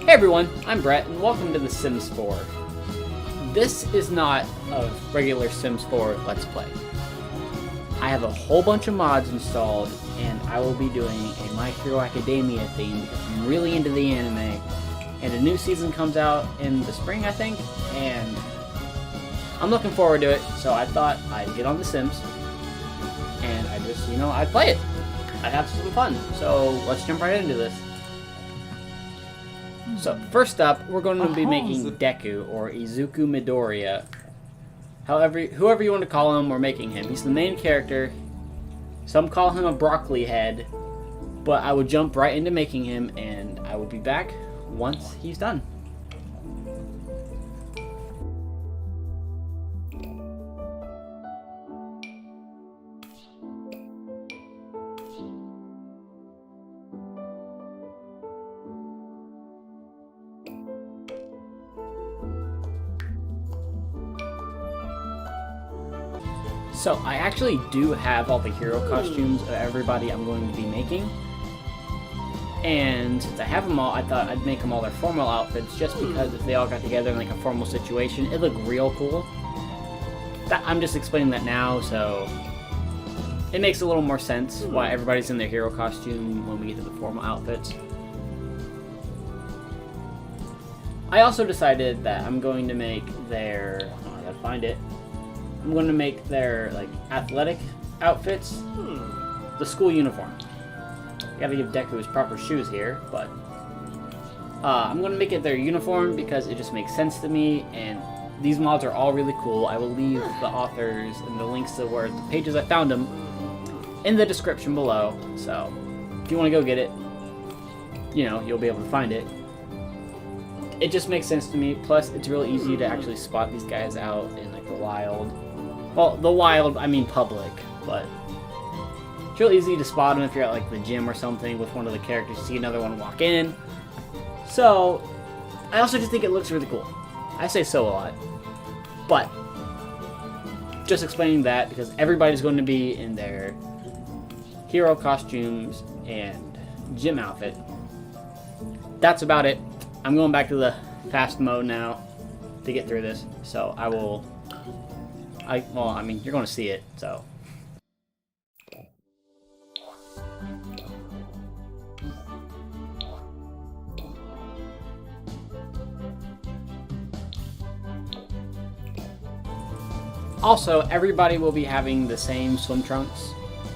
Hey everyone, I'm Brett, and welcome to The Sims 4. This is not a regular Sims 4 Let's Play. I have a whole bunch of mods installed, and I will be doing a My Hero Academia theme because I'm really into the anime. And a new season comes out in the spring, I think, and I'm looking forward to it, so I thought I'd get on The Sims, and I'd play it. I'd have some fun, so let's jump right into this. So, first up, we're going to be making Deku, or Izuku Midoriya. Whoever you want to call him, we're making him. He's the main character. Some call him a broccoli head, but I would jump right into making him, and I will be back once he's done. So, I actually do have all the hero costumes of everybody I'm going to be making. And since I have them all, I thought I'd make them all their formal outfits just because if they all got together in like a formal situation, it'd look real cool. I'm just explaining that now, so it makes a little more sense why everybody's in their hero costume when we get to the formal outfits. I also decided that I'm going to make their... oh, I gotta find it. I'm going to make their like athletic outfits the school uniform. Gotta give Deku his proper shoes here, but I'm going to make it their uniform because it just makes sense to me, and these mods are all really cool. I will leave the authors and the links to where the pages I found them in the description below, so if you want to go get it, you'll be able to find it. It just makes sense to me, plus it's real easy to actually spot these guys out in like the wild. Well, the wild, I mean public, but it's real easy to spot them if you're at like the gym or something with one of the characters. You see another one walk in. So, I also just think it looks really cool. I say so a lot. But, just explaining that because everybody's going to be in their hero costumes and gym outfit. That's about it. I'm going back to the fast mode now to get through this. So, you're going to see it, so. Also, everybody will be having the same swim trunks,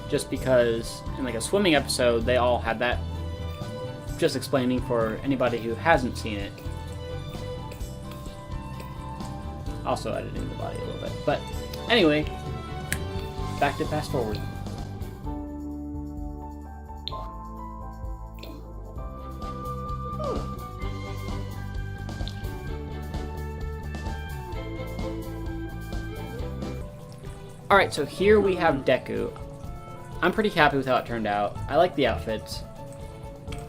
just because in like a swimming episode, they all had that. Just explaining for anybody who hasn't seen it. Also editing the body a little bit. But anyway, back to fast forward. Alright, so here we have Deku. I'm pretty happy with how it turned out. I like the outfits.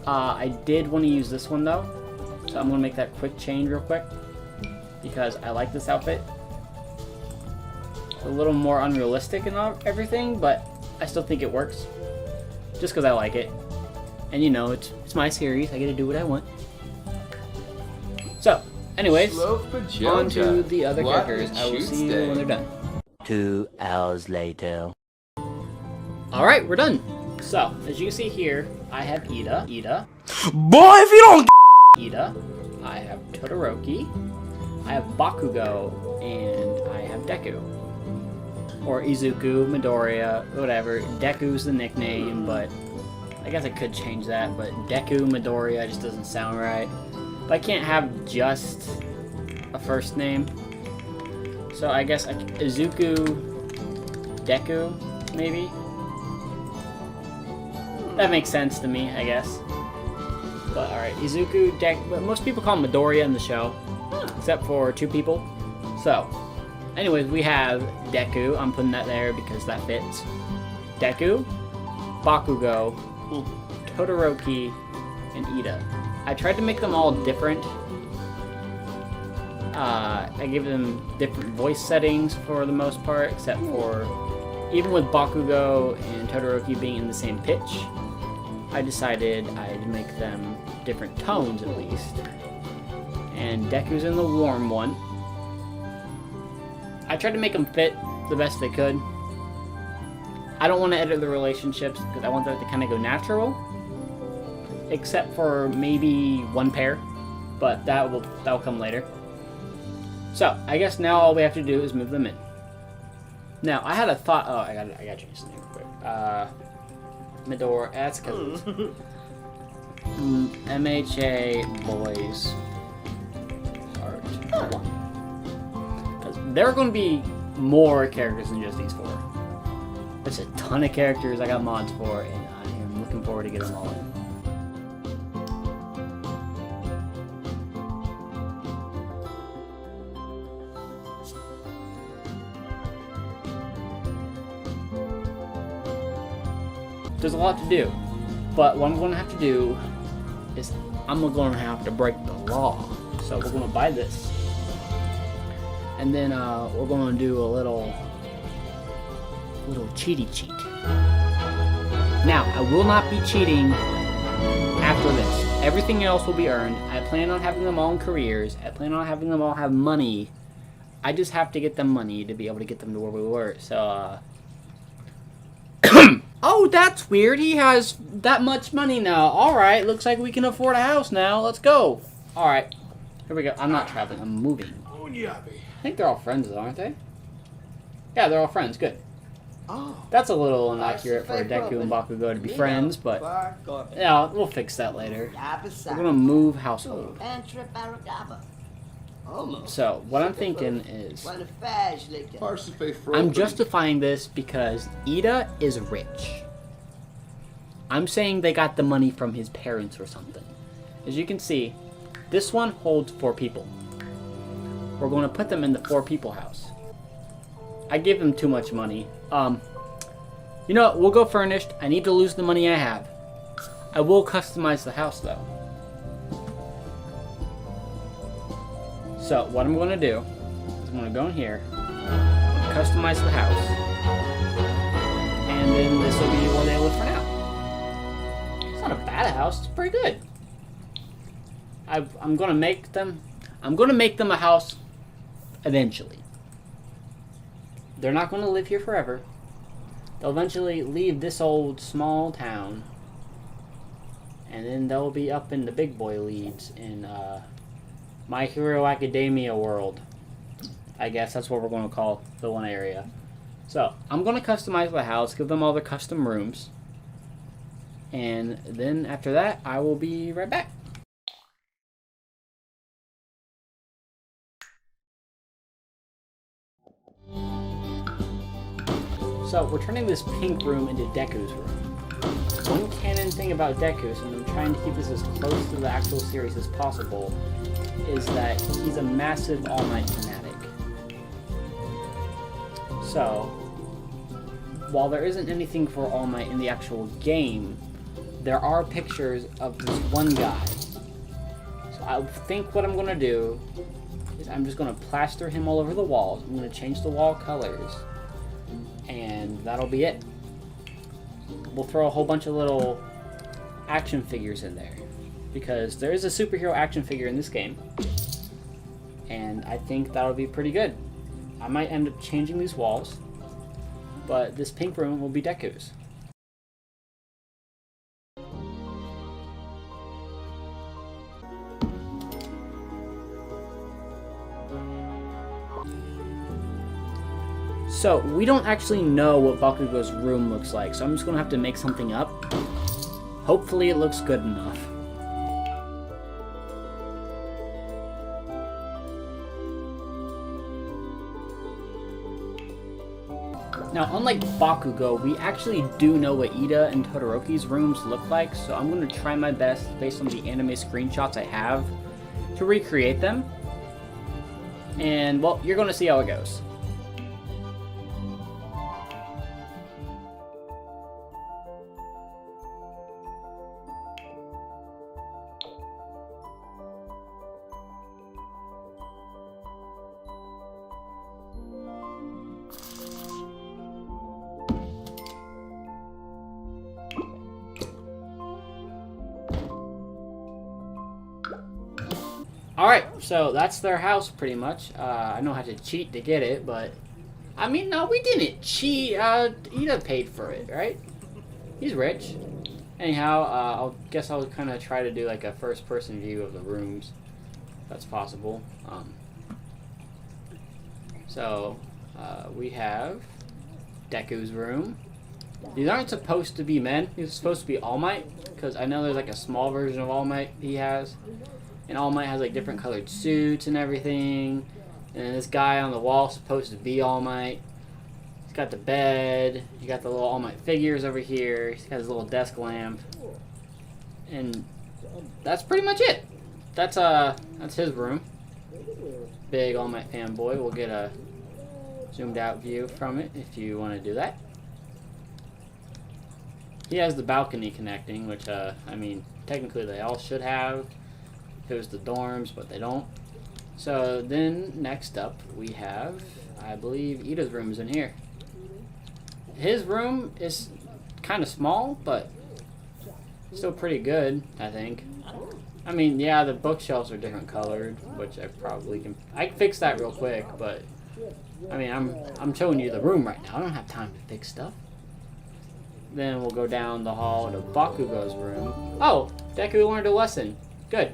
I did want to use this one though, so I'm going to make that quick change real quick, because I like this outfit. It's a little more unrealistic and everything, but I still think it works, just because I like it. And it's my series, I get to do what I want. So, anyways, on to the other characters. I will see you when they're done. 2 hours later. Alright, we're done. So, as you can see here, I have Ida. Boy, if you don't Ida. I have Todoroki. I have Bakugo. And I have Deku. Or Izuku, Midoriya, whatever. Deku's the nickname, but I guess I could change that. But Deku, Midoriya just doesn't sound right. But I can't have just a first name. So I guess Izuku, Deku, maybe? That makes sense to me, I guess. But alright, Izuku, Deku, but most people call him Midoriya in the show. Except for 2 people. So, anyways, we have Deku. I'm putting that there because that fits. Deku, Bakugo, Todoroki, and Ida. I tried to make them all different. I gave them different voice settings for the most part, except for even with Bakugo and Todoroki being in the same pitch, I decided I'd make them different tones at least. And Deku's in the warm one. I tried to make them fit the best they could. I don't want to edit the relationships because I want that to kind of go natural. Except for maybe one pair, but that'll come later. So I guess now all we have to do is move them in. Now I had a thought. Oh, I gotta change this name quick. Midor. That's because MHA Boys Art 1. Because there are going to be more characters than just these 4. There's a ton of characters I got mods for, and I am looking forward to getting them all in. There's a lot to do, but what I'm going to have to do is I'm going to have to break the law. So we're going to buy this, and then we're going to do a little cheaty cheat. Now, I will not be cheating after this. Everything else will be earned. I plan on having them all in careers. I plan on having them all have money. I just have to get them money to be able to get them to where we were. So, oh, that's weird. He has that much money now. Alright, looks like we can afford a house now. Let's go. Alright, here we go. I'm not traveling. I'm moving. I think they're all friends, though, aren't they? Yeah, they're all friends. Good. Oh. That's a little inaccurate for Deku and Bakugo to be friends, but yeah, we'll fix that later. We're gonna move household. So, what I'm thinking is, I'm justifying this because Ida is rich. I'm saying they got the money from his parents or something. As you can see, this one holds 4 people. We're going to put them in the 4 people house. I give them too much money. You know what? We'll go furnished. I need to lose the money I have. I will customize the house, though. So, what I'm going to do is I'm going to go in here, customize the house, and then this will be where they live for now. It's not a bad house. It's pretty good. I'm going to make them a house eventually. They're not going to live here forever. They'll eventually leave this old small town, and then they'll be up in the big boy leagues in My Hero Academia world. I guess that's what we're going to call the one area. So, I'm going to customize the house, give them all their custom rooms, and then after that, I will be right back. So, we're turning this pink room into Deku's room. One canon thing about Deku, and I'm trying to keep this as close to the actual series as possible, is that he's a massive All Might fanatic. So, while there isn't anything for All Might in the actual game, there are pictures of this one guy. So I think what I'm going to do is I'm just going to plaster him all over the walls. I'm going to change the wall colors, and that'll be it. We'll throw a whole bunch of little action figures in there, because there is a superhero action figure in this game, and I think that'll be pretty good. I might end up changing these walls, but this pink room will be Deku's. So, we don't actually know what Bakugo's room looks like, so I'm just going to have to make something up. Hopefully it looks good enough. Now, unlike Bakugo, we actually do know what Ida and Todoroki's rooms look like, so I'm going to try my best, based on the anime screenshots I have, to recreate them. And, well, you're going to see how it goes. Alright, so that's their house pretty much. I know how to cheat to get it, but... I mean, no, we didn't cheat. Ida paid for it, right? He's rich. Anyhow, guess I'll kind of try to do like a first-person view of the rooms. If that's possible. So, we have Deku's room. These aren't supposed to be men. These are supposed to be All Might. Because I know there's like a small version of All Might he has. And All Might has like different colored suits and everything. And this guy on the wall is supposed to be All Might. He's got the bed. You got the little All Might figures over here. He's got his little desk lamp. And that's pretty much it. That's his room. Big All Might fanboy. We'll get a zoomed out view from it if you want to do that. He has the balcony connecting, which I mean, technically they all should have if it was the dorms, but they don't. So then next up we have, I believe Ida's room is in here. His room is kind of small, but still pretty good, I think. I mean, yeah, the bookshelves are different colored, which I probably can... I can fix that real quick, but... I mean, I'm showing you the room right now. I don't have time to fix stuff. Then we'll go down the hall to Bakugo's room. Oh! Deku learned a lesson. Good.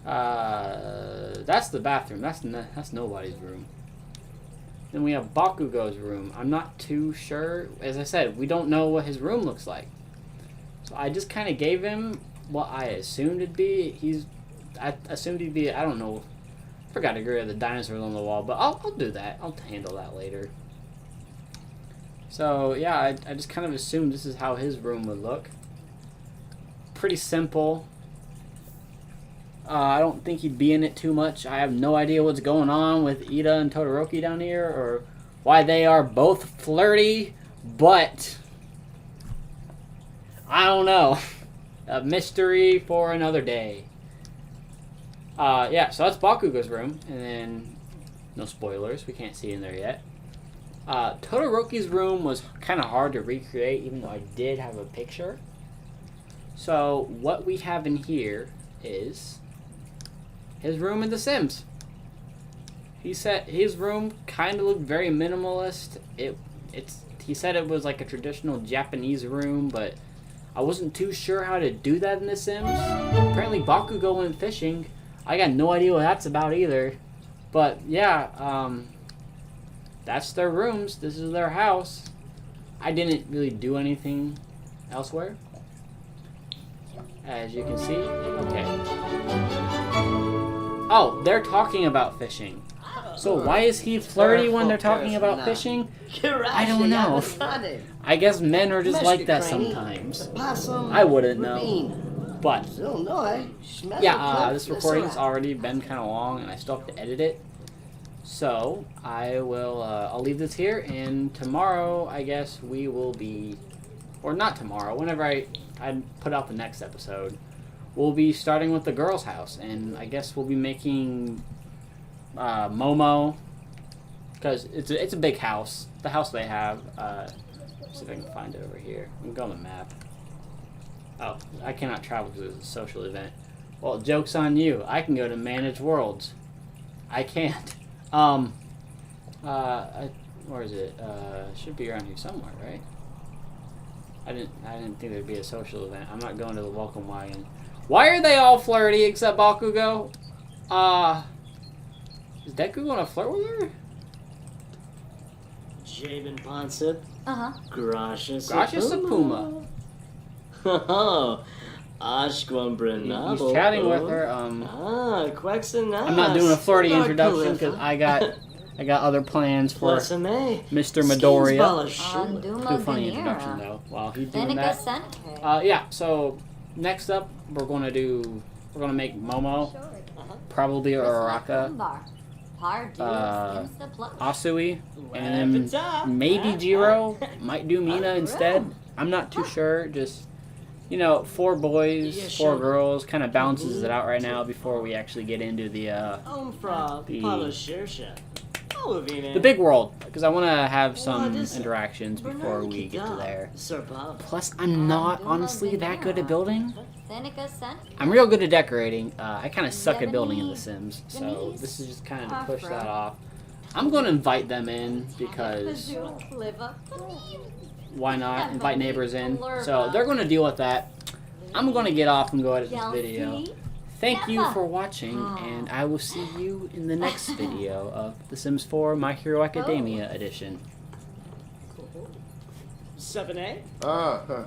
That's the bathroom. That's nobody's room. Then we have Bakugo's room. I'm not too sure. As I said, we don't know what his room looks like. So I just kind of gave him what I assumed it'd be. I assumed he'd be, I don't know. Forgot to get rid of the dinosaurs on the wall, but I'll do that. I'll handle that later. So yeah, I just kind of assumed this is how his room would look. Pretty simple. I don't think he'd be in it too much. I have no idea what's going on with Ida and Todoroki down here, or why they are both flirty, but I don't know. A mystery for another day. Yeah, so that's Bakugo's room, and then no spoilers, we can't see in there yet. Todoroki's room was kind of hard to recreate, even though I did have a picture. So what we have in here is his room in The Sims. He said his room kind of looked very minimalist. He said it was like a traditional Japanese room, but I wasn't too sure how to do that in The Sims. Apparently Bakugo went fishing. I got no idea what that's about either. But yeah, that's their rooms. This is their house. I didn't really do anything elsewhere. As you can see. Okay. Oh, they're talking about fishing. So why is he flirty when they're talking about fishing? I don't know. I guess men are just like that sometimes. I wouldn't know. But yeah, this recording's already been kind of long, and I still have to edit it. So I will. I'll leave this here, and tomorrow I guess we will be, or not tomorrow. Whenever I put out the next episode, we'll be starting with the girls' house, and I guess we'll be making Momo, because it's a big house. The house they have. See if I can find it over here. I can go on the map. Oh, I cannot travel because it's a social event. Well, joke's on you. I can go to Managed Worlds. I can't. Where is it? Should be around here somewhere, right? I didn't think there'd be a social event. I'm not going to the welcome wagon. Why are they all flirty except Bakugo? Is Deku gonna flirt with her? Jabin Ponsip. Gracias Sapuma. Oh, Ashquan Brenabo. He's chatting with her. Quexanas. I'm not doing a flirty introduction because I got other plans for Mr. Midoriya. Too funny introduction though. While he's doing that. Yeah. So next up, we're gonna make Momo, probably Uraraka, Asui, and then maybe Jiro. Might do Mina instead. I'm not too sure. Just, 4 boys, 4 girls, kind of balances it out right now before we actually get into the big world, because I want to have some interactions before we get to there. Plus, I'm not honestly that good at building. I'm real good at decorating. I kind of suck at building in The Sims, so this is just kind of to push that off. I'm going to invite them in because why not? Invite neighbors in. So they're going to deal with that. I'm going to get off and go edit this video. Thank you for watching, and I will see you in the next video of The Sims 4 My Hero Academia edition. 7A? Ah, huh.